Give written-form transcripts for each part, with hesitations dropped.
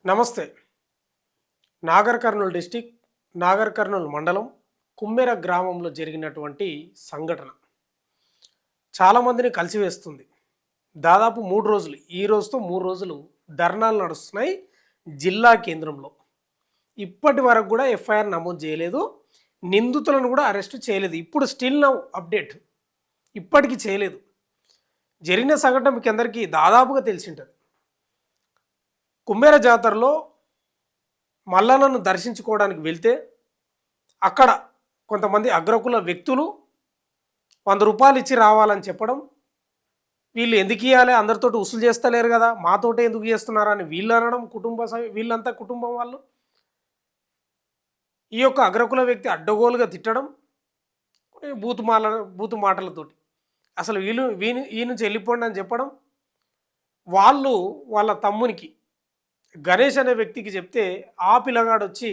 నమస్తే. నాగర్ కర్నూల్ డిస్టిక్, నాగర్ కర్నూల్ మండలం, కుమ్మెర గ్రామంలో జరిగినటువంటి సంఘటన చాలామందిని కలిసివేస్తుంది. దాదాపు 3 రోజులు, ఈ రోజుతో 3 రోజులు ధర్నాలు నడుస్తున్నాయి జిల్లా కేంద్రంలో. ఇప్పటి వరకు కూడా ఎఫ్ఐఆర్ నమోదు చేయలేదు. నిందితులను కూడా అరెస్ట్ చేయలేదు. ఇప్పుడు స్టిల్ నౌ అప్డేట్ ఇప్పటికీ చేయలేదు. జరిగిన సంఘటన మీకు అందరికీ దాదాపుగా తెలిసి ఉంటుంది. కుమ్మెర జాతరలో మల్లన్నను దర్శించుకోవడానికి వెళ్తే అక్కడ కొంతమంది అగ్రకుల వ్యక్తులు 100 రూపాయలు ఇచ్చి రావాలని చెప్పడం, వీళ్ళు ఎందుకు ఇవ్వాలి, అందరితోటి వసూలు చేస్తలేరు కదా, మాతోటే ఎందుకు చేస్తున్నారని వీళ్ళు అనడం, వీళ్ళంతా కుటుంబం వాళ్ళు ఈ యొక్క అగ్రకుల వ్యక్తి అడ్డగోలుగా తిట్టడం, బూతు మాటలతోటి అసలు ఈ నుంచి వెళ్ళిపోండి అని చెప్పడం, వాళ్ళు వాళ్ళ తమ్మునికి గణేష్ అనే వ్యక్తికి చెప్తే ఆ పిల్లగాడు వచ్చి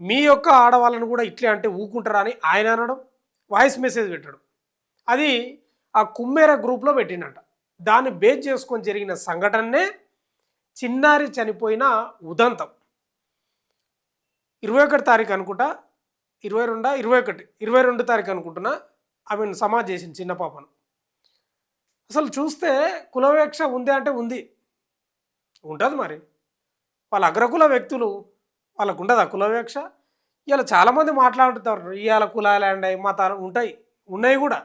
మీ యొక్క ఆడవాళ్ళను కూడా ఇట్లే అంటే ఊకుంటారా అని ఆయన అనడం, వాయిస్ మెసేజ్ పెట్టడం. అది ఆ కుమ్మేర గ్రూప్లో పెట్టినట్ట. దాన్ని బేస్ చేసుకొని జరిగిన సంఘటనే చిన్నారి చనిపోయిన ఉదంతం. 21 తారీఖు అనుకుంటా, 22 తారీఖు అనుకుంటున్నా ఆమెను సమాధి చేసింది చిన్న పాపను. అసలు చూస్తే కులవేక్ష ఉంది అంటే ఉంది, ఉంటుంది మరి. వాళ్ళ అగ్రకుల వ్యక్తులు వాళ్ళకు ఉండదు ఆ కులవేక్ష. ఇలా చాలామంది మాట్లాడుతారు, ఇవాళ కులాలు అండి మతాలు ఉన్నాయి కూడా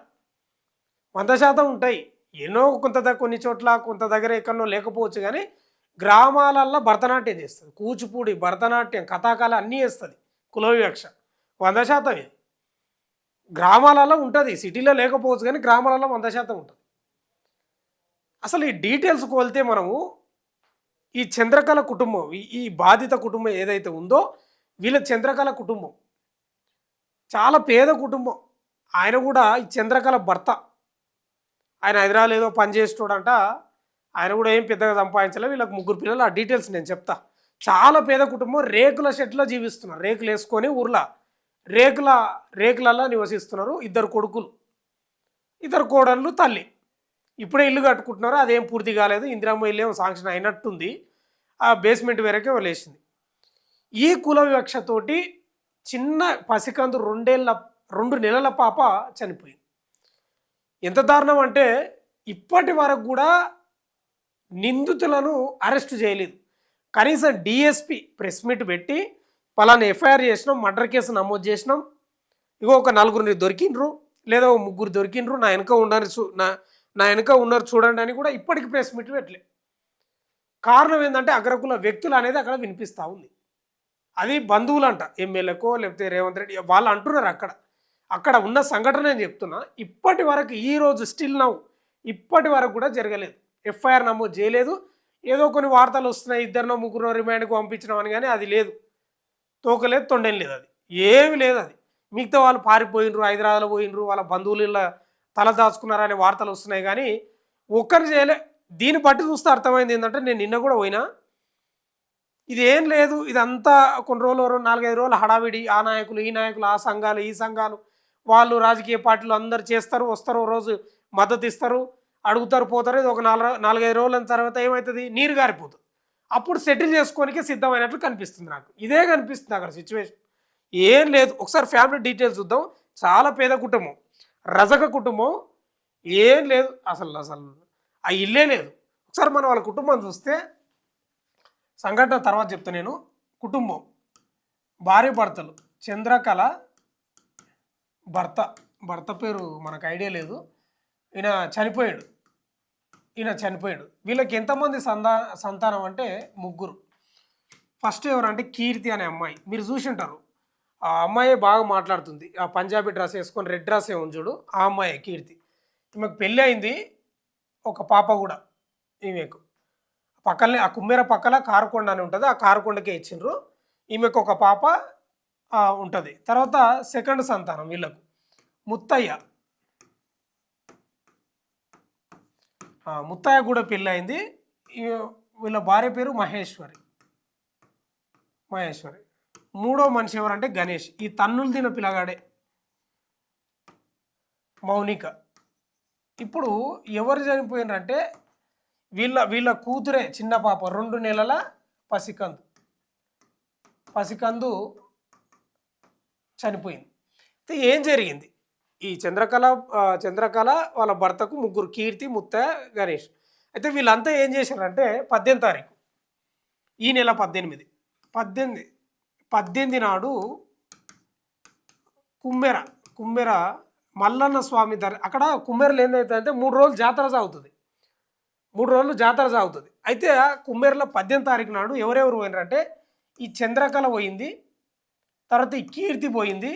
100% ఉంటాయి. ఎన్నో కొన్ని చోట్ల కొంత దగ్గర ఎక్కడో లేకపోవచ్చు, కానీ గ్రామాలల్లో భరతనాట్యం చేస్తుంది, కూచిపూడి, భరతనాట్యం, కథాకళ అన్నీ చేస్తుంది కులవివక్ష 100%. ఇది గ్రామాలలో ఉంటుంది, సిటీలో లేకపోవచ్చు కానీ గ్రామాలలో 100% ఉంటుంది. అసలు ఈ డీటెయిల్స్ కోల్తే మనము ఈ చంద్రకళ కుటుంబం, ఈ బాధిత కుటుంబం ఏదైతే ఉందో వీళ్ళ చంద్రకళ కుటుంబం చాలా పేద కుటుంబం. ఆయన కూడా ఈ చంద్రకళ భర్త, ఆయన హైదరాబాద్ ఏదో పని చేసేటోడంట. ఆయన కూడా ఏం పెద్దగా సంపాదించలేదు. వీళ్ళకి 3 పిల్లలు. ఆ డీటెయిల్స్ నేను చెప్తా. చాలా పేద కుటుంబం, రేకుల షెడ్లో జీవిస్తున్నారు. రేకులు వేసుకొని ఊర్లో రేకులలో నివసిస్తున్నారు. 2 కొడుకులు, 2 కోడళ్ళు, తల్లి. ఇప్పుడే ఇల్లు కట్టుకుంటున్నారు, అదేం పూర్తి కాలేదు. ఇందిరమ్మ ఇల్లు ఏమో శాంక్షన్ అయినట్టుంది, ఆ బేస్మెంట్ వరకే వదిలేసింది. ఈ కుల వివక్షతోటి చిన్న పసికందు 2 నెలల పాప చనిపోయింది. ఎంత దారుణం అంటే ఇప్పటి వరకు కూడా నిందితులను అరెస్ట్ చేయలేదు. కనీసం డిఎస్పి ప్రెస్ మీట్ పెట్టి పలానా ఎఫ్ఐఆర్ చేసినాం, మర్డర్ కేసు నమోదు చేసినాం, ఇగో ఒక 4 దొరికిండ్రు లేదా 3 దొరికిండ్రు, నా వెనుక ఉన్నారు చూడండి అని కూడా ఇప్పటికి ప్రెస్ మీట్ పెట్టలే. కారణం ఏంటంటే అగ్రకుల వ్యక్తులు అనేది అక్కడ వినిపిస్తూ ఉంది. అది బంధువులంట, ఎమ్మెల్యేకో లేకపోతే రేవంత్ రెడ్డి వాళ్ళు అంటున్నారు. అక్కడ ఉన్న సంఘటన నేను చెప్తున్నా. ఇప్పటి వరకు ఈరోజు స్టిల్ నౌ ఇప్పటి వరకు కూడా జరగలేదు, ఎఫ్ఐఆర్ నమోదు చేయలేదు. ఏదో కొన్ని వార్తలు వస్తున్నాయి, 2-3 రిమాండ్కి పంపించడం అని, కానీ అది లేదు, తోకలేదు, తొండేం లేదు, అది ఏమి లేదు. అది మిగతా వాళ్ళు పారిపోయినరు, హైదరాబాద్లో పోయినరు, వాళ్ళ బంధువులు తల దాచుకున్నారనే వార్తలు వస్తున్నాయి, కానీ ఒక్కరు చేయలే. దీన్ని బట్టి చూస్తే అర్థమైంది ఏంటంటే, నేను నిన్న కూడా పోయినా, ఇది ఏం లేదు, ఇదంతా కొన్ని రోజులు 4-5 రోజులు హడావిడి. ఆ నాయకులు, ఈ నాయకులు, ఆ సంఘాలు, ఈ సంఘాలు, వాళ్ళు రాజకీయ పార్టీలు అందరు చేస్తారు, వస్తారు, రోజు మద్దతు ఇస్తారు, అడుగుతారు, పోతారు. ఇది ఒక 4-5 రోజుల తర్వాత ఏమవుతుంది, నీరు గారిపోతుంది. అప్పుడు సెటిల్ చేసుకోనికే సిద్ధమైనట్లు కనిపిస్తుంది నాకు. ఇదే కనిపిస్తుంది అక్కడ సిచ్యువేషన్. ఏం లేదు. ఒకసారి ఫ్యామిలీ డీటెయిల్స్ చూద్దాం. చాలా పేద కుటుంబం, రజక కుటుంబం. ఏం లేదు, అసలు ఆ ఇల్లే లేదు. ఒకసారి మనం వాళ్ళ కుటుంబం చూస్తే, సంఘటన తర్వాత చెప్తా నేను. కుటుంబం, భార్య భర్తలు, చంద్రకళ భర్త పేరు మనకు ఐడియా లేదు, ఈయన చనిపోయాడు. వీళ్ళకి ఎంతమంది సంతానం అంటే 3. ఫస్ట్ ఎవరంటే కీర్తి అనే అమ్మాయి, మీరు చూసి ఉంటారు. ఆ అమ్మాయి బాగా మాట్లాడుతుంది, ఆ పంజాబీ డ్రెస్ వేసుకొని రెడ్ డ్రెస్ ఉంది చూడు, ఆ అమ్మాయి కీర్తి. ఈమెకు పెళ్ళి అయింది, ఒక పాప కూడా ఈమెకు. పక్కనే ఆ కుమ్మెర పక్కన కారుకొండ అని ఉంటుంది, ఆ కారుకొండకే ఇచ్చిండ్రు. ఈమెకు ఒక పాప ఉంటుంది. తర్వాత సెకండ్ సంతానం వీళ్ళకు ముత్తయ్య కూడా పెళ్ళి అయింది. వీళ్ళ భార్య పేరు మహేశ్వరి. మూడో మనిషి ఎవరంటే గణేష్, ఈ తన్నులు తిన పిల్లగాడే, మౌనిక. ఇప్పుడు ఎవరు చనిపోయినారంటే వీళ్ళ కూతురే, చిన్న పాప, 2 నెలల పసికందు పసికందు చనిపోయింది. అయితే ఏం జరిగింది? ఈ చంద్రకళ వాళ్ళ భర్తకు ముగ్గురు, కీర్తి, ముత్తయ్య, గణేష్. అయితే వీళ్ళంతా ఏం చేశారంటే 18 తారీఖు ఈ నెల 18 నాడు కుమ్మెర మల్లన్న స్వామి అక్కడ కుమ్మెరలు ఏందైతే 3 రోజులు జాతర సాగుతుంది. 3 రోజులు జాతర సాగుతుంది. అయితే కుమ్మెరలో 18 తారీఖు నాడు ఎవరెవరు పోయినారంటే ఈ చంద్రకళ పోయింది, తర్వాత ఈ కీర్తి పోయింది,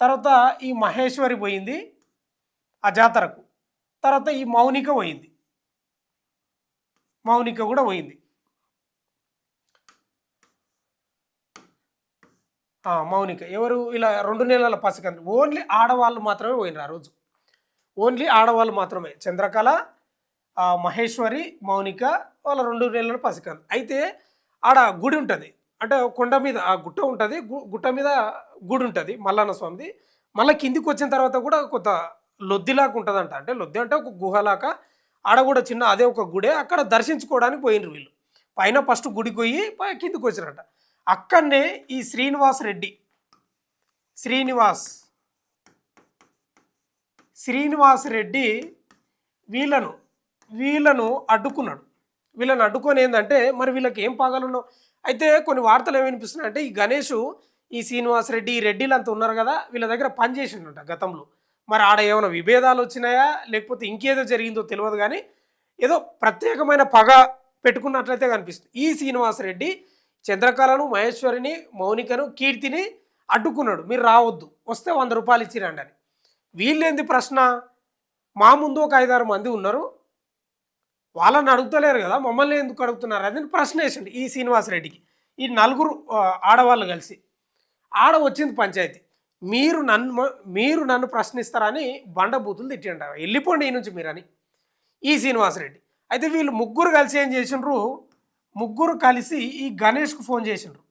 తర్వాత ఈ మహేశ్వరి పోయింది ఆ జాతరకు, తర్వాత ఈ మౌనిక పోయింది. మౌనిక కూడా పోయింది. మౌనిక ఎవరు? ఇలా 2 నెలల పసికందు. ఓన్లీ ఆడవాళ్ళు మాత్రమే పోయినారు ఆ రోజు. ఓన్లీ ఆడవాళ్ళు మాత్రమే. చంద్రకళ, మహేశ్వరి, మౌనిక వాళ్ళ 2 నెలల పసికందు. అయితే ఆడ గుడి ఉంటుంది, అంటే కొండ మీద ఆ గుట్ట ఉంటుంది, గుట్ట మీద గుడి ఉంటుంది మల్లన్న స్వామిది. మళ్ళీ కిందికి వచ్చిన తర్వాత కూడా కొంత లొద్దిలాగా ఉంటుందంట, అంటే లొద్ది అంటే ఒక గుహలాగా, ఆడ కూడా చిన్న అదే ఒక గుడే, అక్కడ దర్శించుకోవడానికి పోయినారు వీళ్ళు. పైన ఫస్ట్ గుడికి పోయి కిందికి వచ్చినట్ట. అక్కడనే ఈ శ్రీనివాస్ రెడ్డి వీళ్ళను అడ్డుకున్నాడు. వీళ్ళని అడ్డుకొని ఏంటంటే మరి వీళ్ళకి ఏం పాగాలున్నావు. అయితే కొన్ని వార్తలు ఏమి వినిపిస్తున్నాయంటే ఈ గణేష్, ఈ శ్రీనివాస్ రెడ్డి, ఈ రెడ్డిలు అంతా ఉన్నారు కదా, వీళ్ళ దగ్గర పని చేసిండట గతంలో. మరి ఆడ ఏమైనా విభేదాలు వచ్చినాయా లేకపోతే ఇంకేదో జరిగిందో తెలియదు, కానీ ఏదో ప్రత్యేకమైన పగ పెట్టుకున్నట్లయితే కనిపిస్తుంది. ఈ శ్రీనివాస్ రెడ్డి చంద్రకళను, మహేశ్వరిని, మౌనికను, కీర్తిని అడ్డుకున్నాడు. మీరు రావద్దు, వస్తే 100 రూపాయలు ఇచ్చిరండి అని. వీళ్ళేంది ప్రశ్న? మా ముందు ఒక 5-6 మంది ఉన్నారు, వాళ్ళని అడుగుతలేరు కదా, మమ్మల్ని ఎందుకు అడుగుతున్నారు అని ప్రశ్న వేసిండు ఈ శ్రీనివాస్ రెడ్డికి. ఈ 4 ఆడవాళ్ళు కలిసి ఆడ వచ్చింది పంచాయతీ. మీరు నన్ను ప్రశ్నిస్తారని బండబూతులు తిట్టిండ, వెళ్ళిపోండి ఈ నుంచి మీరని ఈ శ్రీనివాస్ రెడ్డి. అయితే వీళ్ళు ముగ్గురు కలిసి ఏం చేసిండ్రు? ముగ్గురు కలిసి ఈ గణేష్కు ఫోన్ చేసిండ్రు.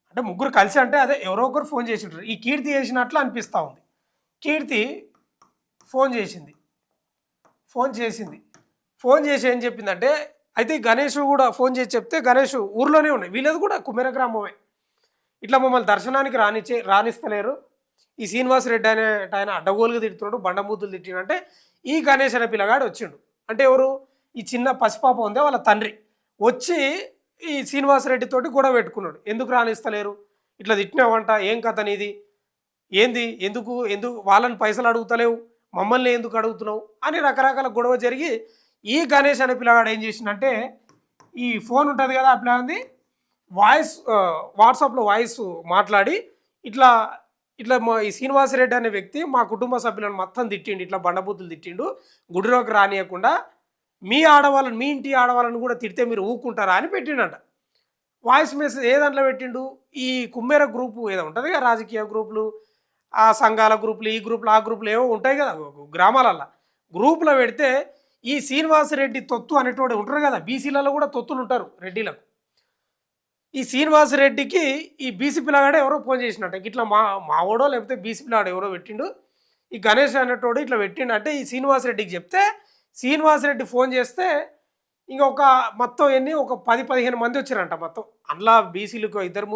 అంటే ముగ్గురు కలిసి అంటే అదే ఎవరో ఒకరు ఫోన్ చేసిండ్రు. ఈ కీర్తి చేసినట్లు అనిపిస్తూ ఉంది. కీర్తి ఫోన్ చేసి ఏం చెప్పిందంటే, అయితే గణేష్ కూడా ఫోన్ చేసి చెప్తే గణేష్ ఊర్లోనే ఉన్నాయి, వీళ్ళది కూడా కుమెర గ్రామమే. ఇట్లా మమ్మల్ని దర్శనానికి రానిస్తలేరు, ఈ శ్రీనివాస్ రెడ్డి అనే ఆయన అడ్డగోలుగా తిడుతున్నాడు, బండమూతులు తిట్టినంటే ఈ గణేష్ అనే పిల్లగాడు వచ్చిండు. అంటే ఎవరు? ఈ చిన్న పసిపాప ఉందే వాళ్ళ తండ్రి వచ్చి ఈ శ్రీనివాస్ రెడ్డితోటి గొడవ పెట్టుకున్నాడు. ఎందుకు రానిస్తలేరు, ఇట్లా తిట్టినావంట, ఏం కథ నీది, ఎందుకు వాళ్ళని పైసలు అడుగుతలేవు, మమ్మల్ని ఎందుకు అడుగుతున్నావు అని రకరకాల గొడవ జరిగి ఈ గణేష్ అనే పిల్లగాడు ఏం చేసిందంటే, ఈ ఫోన్ ఉంటుంది కదా ఆ పిల్లగాది వాట్సాప్లో వాయిస్ మాట్లాడి ఇట్లా ఈ శ్రీనివాసరెడ్డి అనే వ్యక్తి మా కుటుంబ సభ్యులను మొత్తం తిట్టిండు, ఇట్లా బండబూతులు తిట్టిండు, గుడిలోకి రానియకుండా మీ ఇంటి ఆడవాళ్ళని కూడా తిడితే మీరు ఊరుకుంటారా అని పెట్టిండట వాయిస్ మెసేజ్. ఏ దాంట్లో పెట్టిండు? ఈ కుమ్మేర గ్రూపు ఏదో ఉంటుంది కదా, రాజకీయ గ్రూపులు, ఆ సంఘాల గ్రూపులు, ఈ గ్రూపులు, ఆ గ్రూపులు ఏవో ఉంటాయి కదా గ్రామాలల్లో, గ్రూపులో పెడితే ఈ శ్రీనివాసరెడ్డి తొత్తు అనేటోడు ఉంటారు కదా, బీసీలలో కూడా తొత్తులు ఉంటారు రెడ్డిలకు. ఈ శ్రీనివాసరెడ్డికి ఈ బీసీ పిల్లగాడే ఎవరో ఫోన్ చేసినట్ట, ఇట్లా మావోడో లేకపోతే బీసీ పిల్లగాడు ఎవరో పెట్టిండు, ఈ గణేష్ అనేటోడు ఇట్లా పెట్టిండు అంటే ఈ శ్రీనివాసరెడ్డికి చెప్తే శ్రీనివాసరెడ్డి ఫోన్ చేస్తే ఇంకొక మొత్తం ఒక 10-15 మంది వచ్చారంట. మొత్తం అందులో బీసీలకు ఇద్దరు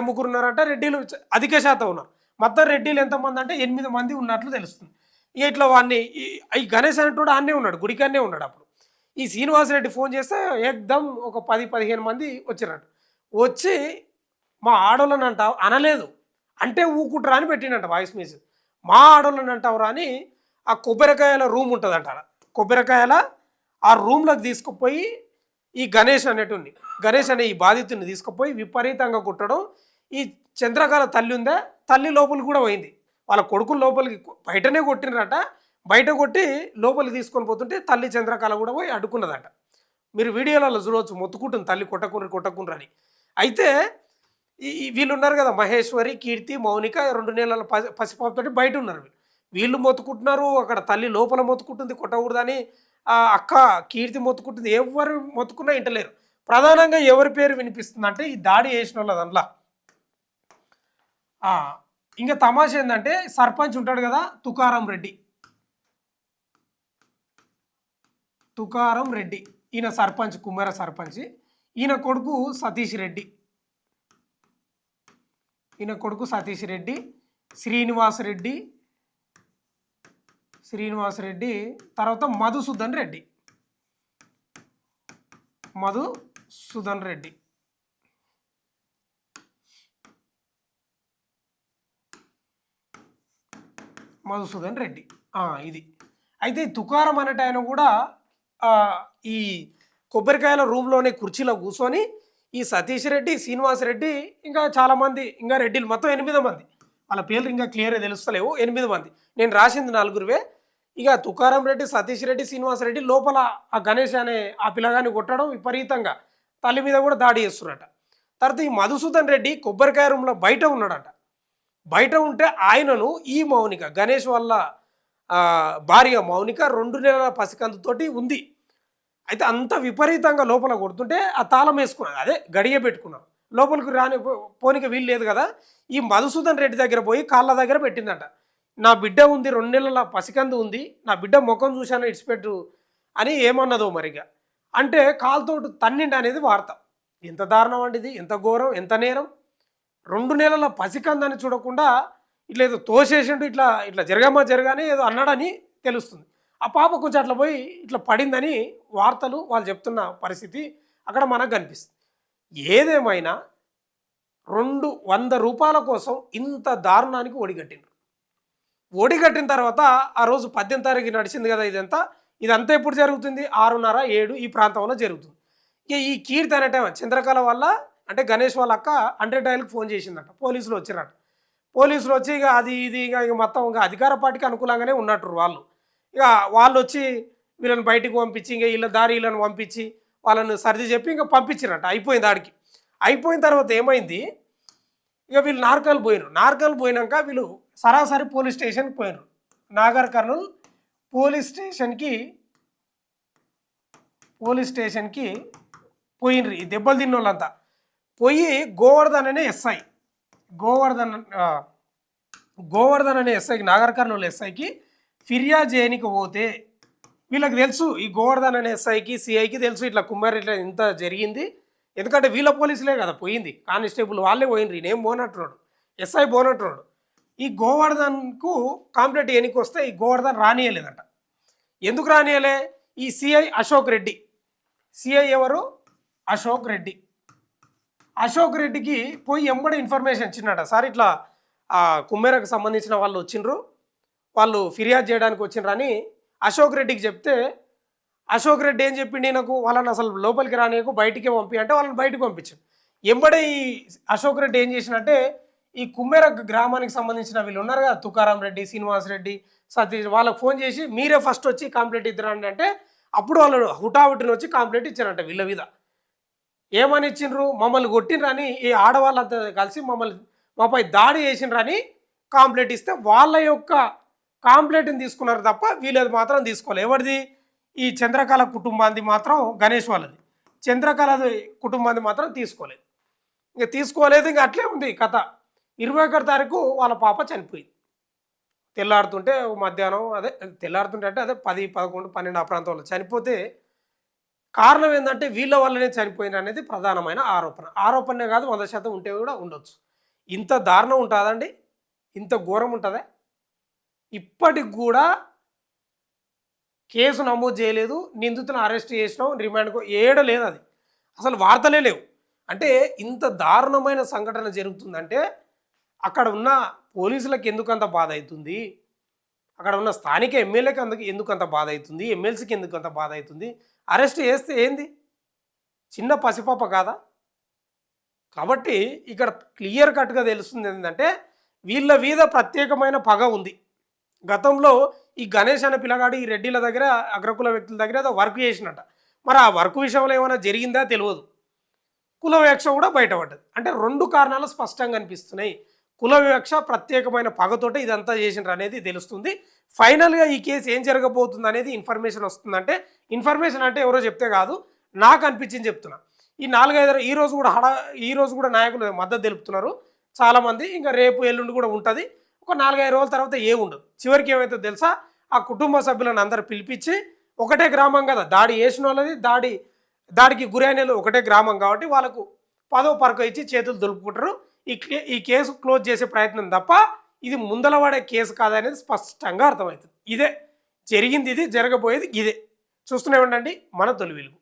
ముగ్గురు ఉన్నారంట, రెడ్డిలు అధిక శాతం ఉన్నారు. మొత్తం రెడ్డిలు ఎంతమంది అంటే 8 మంది ఉన్నట్లు తెలుస్తుంది. ఇక ఇట్లా వాడిని ఈ గణేష్ అనేటోడు ఆన్నే ఉన్నాడు, గుడికాన్నే ఉన్నాడు. అప్పుడు ఈ శ్రీనివాసరెడ్డి ఫోన్ చేస్తే ఏకదం ఒక 10-15 మంది వచ్చారంట. వచ్చి మా ఆడోళ్ళని అంటావు అనలేదు అంటే ఊకుంటారా అని పెట్టిండంట వాయిస్ మెసేజ్. మా ఆడోళ్ళని అంటావురా అని ఆ కొబ్బరికాయల రూమ్ ఉంటుందంట, కొబ్బరికాయల ఆ రూమ్లోకి తీసుకుపోయి ఈ గణేష్ అనే ఈ బాధితుడిని తీసుకుపోయి విపరీతంగా కుట్టడం. ఈ చంద్రకళ తల్లి ఉందా, తల్లి లోపలికి కూడా పోయింది, వాళ్ళ కొడుకుని లోపలికి బయటనే కొట్టినరట. బయట కొట్టి లోపలికి తీసుకొని పోతుంటే తల్లి చంద్రకళ కూడా పోయి అడ్డుకున్నదట. మీరు వీడియోలలో చూడవచ్చు, మొత్తుకుంటుంది తల్లి కొట్టకుండ్రి అని. అయితే వీళ్ళు ఉన్నారు కదా, మహేశ్వరి, కీర్తి, మౌనిక 2 నెలల పసిపాపతోటి బయట ఉన్నారు. వీళ్ళు మొత్తుకుంటున్నారు, అక్కడ తల్లి లోపల మొత్తుకుంటుంది కొట్టకూడదని, అక్క కీర్తి మొత్తుకుంటుంది. ఎవరు మొత్తుకున్నా ఇంటలేరు. ప్రధానంగా ఎవరి పేరు వినిపిస్తుంది అంటే ఈ దాడి చేసిన వాళ్ళ దాంట్లో. ఇంకా తమాషా ఏంటంటే సర్పంచ్ ఉంటాడు కదా తుకారం రెడ్డి, ఈయన సర్పంచ్, కుమ్మర సర్పంచ్. ఈయన కొడుకు సతీష్ రెడ్డి, శ్రీనివాసరెడ్డి, తర్వాత మధుసూదన్ రెడ్డి. ఇది అయితే తుకారం అనేట ఆయన కూడా ఈ కొబ్బరికాయల రూమ్లోనే కుర్చీలో కూర్చొని ఈ సతీష్ రెడ్డి, శ్రీనివాసరెడ్డి ఇంకా చాలామంది ఇంకా రెడ్డిలు మొత్తం 8 మంది, వాళ్ళ పేర్లు ఇంకా క్లియర్గా తెలుస్తలేవు. 8 మంది, నేను రాసింది 4. ఇక తుకారం రెడ్డి, సతీష్ రెడ్డి, శ్రీనివాసరెడ్డి లోపల ఆ గణేష్ అనే ఆ పిల్లగాన్ని కొట్టడం, విపరీతంగా తల్లి మీద కూడా దాడి చేస్తున్నారట. తర్వాత ఈ మధుసూదన్ రెడ్డి కొబ్బరికాయ రూమ్లో బయట ఉన్నాడట. బయట ఉంటే ఆయనను ఈ మౌనిక, గణేష్ వల్ల భార్య మౌనిక 2 నెలల పసికందుతోటి ఉంది. అయితే అంత విపరీతంగా లోపల కొడుతుంటే ఆ తాళం వేసుకున్నారు, అదే గడియ పెట్టుకున్నారు, లోపలికి పోనీకి వీలు లేదు కదా. ఈ మధుసూదన్ రెడ్డి దగ్గర పోయి కాళ్ళ దగ్గర పెట్టిందట, నా బిడ్డ ఉంది, 2 నెలల పసికందు ఉంది, నా బిడ్డ ముఖం చూశాను ఇడిచిపెట్టు అని ఏమన్నదో మరిగా. అంటే కాలుతోటి తన్నిండి అనేది వార్త. ఎంత దారుణం అండి ఇది, ఎంత ఘోరం, ఎంత నేరం. 2 నెలల పసికందని చూడకుండా ఇట్లా ఏదో తోసేసిండు, ఇట్లా జరగానే ఏదో అన్నాడని తెలుస్తుంది. ఆ పాప కొంచెం అట్లా పోయి ఇట్లా పడిందని వార్తలు వాళ్ళు చెప్తున్న పరిస్థితి అక్కడ మనకు కనిపిస్తుంది. ఏదేమైనా 200 రూపాయల కోసం ఇంత దారుణానికి ఒడిగట్టిన తర్వాత ఆ రోజు 18వ తారీఖు నడిచింది కదా. ఇదంతా ఎప్పుడు జరుగుతుంది? 6:30, 7 ఈ ప్రాంతంలో జరుగుతుంది. ఇక ఈ కీర్తి అనే టైం చంద్రకళ వల్ల, అంటే గణేష్ వాళ్ళ అక్క 100 డయల్కి ఫోన్ చేసిందట. పోలీసులు వచ్చారట. పోలీసులు వచ్చి ఇక అది ఇది ఇక మొత్తం ఇంకా అధికార పార్టీకి అనుకూలంగానే ఉన్నట్టు వాళ్ళు. ఇక వాళ్ళు వచ్చి వీళ్ళని బయటికి పంపించి ఇంకా వీళ్ళని పంపించి వాళ్ళని సర్ది చెప్పి ఇంకా పంపించారట. అయిపోయింది ఆడికి. అయిపోయిన తర్వాత ఏమైంది, ఇక వీళ్ళు నార్కల్ పోయినాక వీళ్ళు సరాసరి పోలీస్ స్టేషన్కి పోయినారు. నాగర్ కర్నూల్ పోలీస్ స్టేషన్కి పోయినరు ఈ దెబ్బలు తిన్న వాళ్ళంతా. పోయి గోవర్ధన్ అనే ఎస్ఐకి, నాగర్ కర్నూల్ ఎస్ఐకి ఫిర్యాదు చేయనికి పోతే వీళ్ళకి తెలుసు, ఈ గోవర్ధన్ అనే ఎస్ఐకి, సిఐకి తెలుసు ఇట్లా కుమార్ ఇట్లా ఇంత జరిగింది. ఎందుకంటే వీళ్ళ పోలీసులే కదా పోయింది, కానిస్టేబుల్ వాళ్ళే పోయినరు, ఈయనేం పోనట్టున్నాడు, ఎస్ఐ పోనట్టున్నాడు. ఈ గోవర్ధన్కు కాంప్లైంట్ ఎనికి వస్తే ఈ గోవర్ధన్ రానియలేదట. ఎందుకు రానియలే? ఈ సిఐ అశోక్ రెడ్డి, సిఐ ఎవరు? అశోక్ రెడ్డికి పోయి ఎంబడి ఇన్ఫర్మేషన్ ఇచ్చినట. సార్ ఇట్లా కుమ్మేరకు సంబంధించిన వాళ్ళు వచ్చిండ్రు, వాళ్ళు ఫిర్యాదు చేయడానికి వచ్చిండ్రు అని అశోక్ రెడ్డికి చెప్తే, అశోక్ రెడ్డి ఏం చెప్పిండి నాకు, వాళ్ళని అసలు లోపలికి రానియకు, బయటికే పంపి అంటే వాళ్ళని బయటకు పంపించాడు. ఎంబడే ఈ అశోక్ రెడ్డి ఏం చేసినట్టే ఈ కుమ్మేర గ్రామానికి సంబంధించిన వీళ్ళు ఉన్నారు కదా, తుకారం రెడ్డి, శ్రీనివాస్ రెడ్డి, సతీష్, వాళ్ళకి ఫోన్ చేసి మీరే ఫస్ట్ వచ్చి కంప్లైంట్ ఇద్దరండి అంటే అప్పుడు వాళ్ళు హుటాహుటిని వచ్చి కంప్లైంట్ ఇచ్చారంట. వీళ్ళ మీద ఏమని ఇచ్చిండ్రు, మమ్మల్ని కొట్టినరని ఈ ఆడవాళ్ళంతా కలిసి మాపై దాడి చేసినరని కంప్లైంట్ ఇస్తే వాళ్ళ యొక్క కంప్లైంట్ని తీసుకున్నారు తప్ప వీళ్ళది మాత్రం తీసుకోలేదు. ఎవరిది? ఈ చంద్రకళ కుటుంబాన్ని మాత్రం, గణేష్ వాళ్ళది, చంద్రకళ కుటుంబాన్ని మాత్రం తీసుకోలేదు. ఇంకా అట్లే ఉంది కథ. 21వ తారీఖు వాళ్ళ పాప చనిపోయింది. తెల్లారుతుంటే మధ్యాహ్నం, తెల్లారుతుంటే అంటే 10, 11, 12 ఆ ప్రాంతంలో చనిపోతే కారణం ఏంటంటే వీళ్ళ వల్లనే చనిపోయింది అనేది ప్రధానమైన ఆరోపణనే కాదు, 100% ఉంటే కూడా ఉండొచ్చు. ఇంత దారుణం ఉంటుందండి, ఇంత ఘోరం ఉంటుందా? ఇప్పటికి కూడా కేసు నమోదు చేయలేదు, నిందితులను అరెస్ట్ చేసినాం, రిమాండ్కు ఏడలేదు, అది అసలు వార్తలే లేవు. అంటే ఇంత దారుణమైన సంఘటన జరుగుతుందంటే అక్కడ ఉన్న పోలీసులకు ఎందుకంత బాధ అవుతుంది, అక్కడ ఉన్న స్థానిక ఎమ్మెల్యేకి ఎందుకంత బాధ అవుతుంది, ఎమ్మెల్సీకి ఎందుకంత బాధ అవుతుంది? అరెస్ట్ చేస్తే ఏంది, చిన్న పసిపాప కాదా? కాబట్టి ఇక్కడ క్లియర్ కట్గా తెలుస్తుంది ఏంటంటే వీళ్ళ మీద ప్రత్యేకమైన పగ ఉంది. గతంలో ఈ గణేష్ అనే పిల్లగాడు ఈ రెడ్డిల దగ్గర, అగ్రకుల వ్యక్తుల దగ్గర ఏదో వర్క్ చేసినట్ట. మరి ఆ వర్క్ విషయంలో ఏమైనా జరిగిందా తెలియదు. కుల వివక్ష కూడా బయటపడ్డది. అంటే 2 కారణాలు స్పష్టంగా కనిపిస్తున్నాయి. కుల వివక్ష, ప్రత్యేకమైన పగతోటే ఇదంతా చేసినారు అనేది తెలుస్తుంది. ఫైనల్గా ఈ కేసు ఏం జరగబోతుంది అనేది ఇన్ఫర్మేషన్ వస్తుందంటే, ఇన్ఫర్మేషన్ అంటే ఎవరో చెప్తే కాదు, నాకు అనిపించింది చెప్తున్నా. ఈ 4-5 ఈ రోజు కూడా నాయకులు మద్దతు తెలుపుతున్నారు చాలామంది. ఇంకా రేపు ఎల్లుండి కూడా ఉంటుంది. ఒక 4-5 రోజుల తర్వాత ఉండదు. చివరికి ఏమైతే తెలుసా, ఆ కుటుంబ సభ్యులను అందరూ పిలిపించి, ఒకటే గ్రామం కదా దాడి చేసిన వాళ్ళది, దాడి దాడికి గురైన ఒకటే గ్రామం కాబట్టి వాళ్ళకు పదో పరకో ఇచ్చి చేతులు దులుపుకుంటారు. ఈ కేసు క్లోజ్ చేసే ప్రయత్నం తప్ప ఇది ముందల పడే కేసు కాదనేది స్పష్టంగా అర్థమవుతుంది. ఇదే జరిగింది, ఇది జరగబోయేది ఇదే. చూస్తూనే ఉండండి మన తొలి వెలుగు.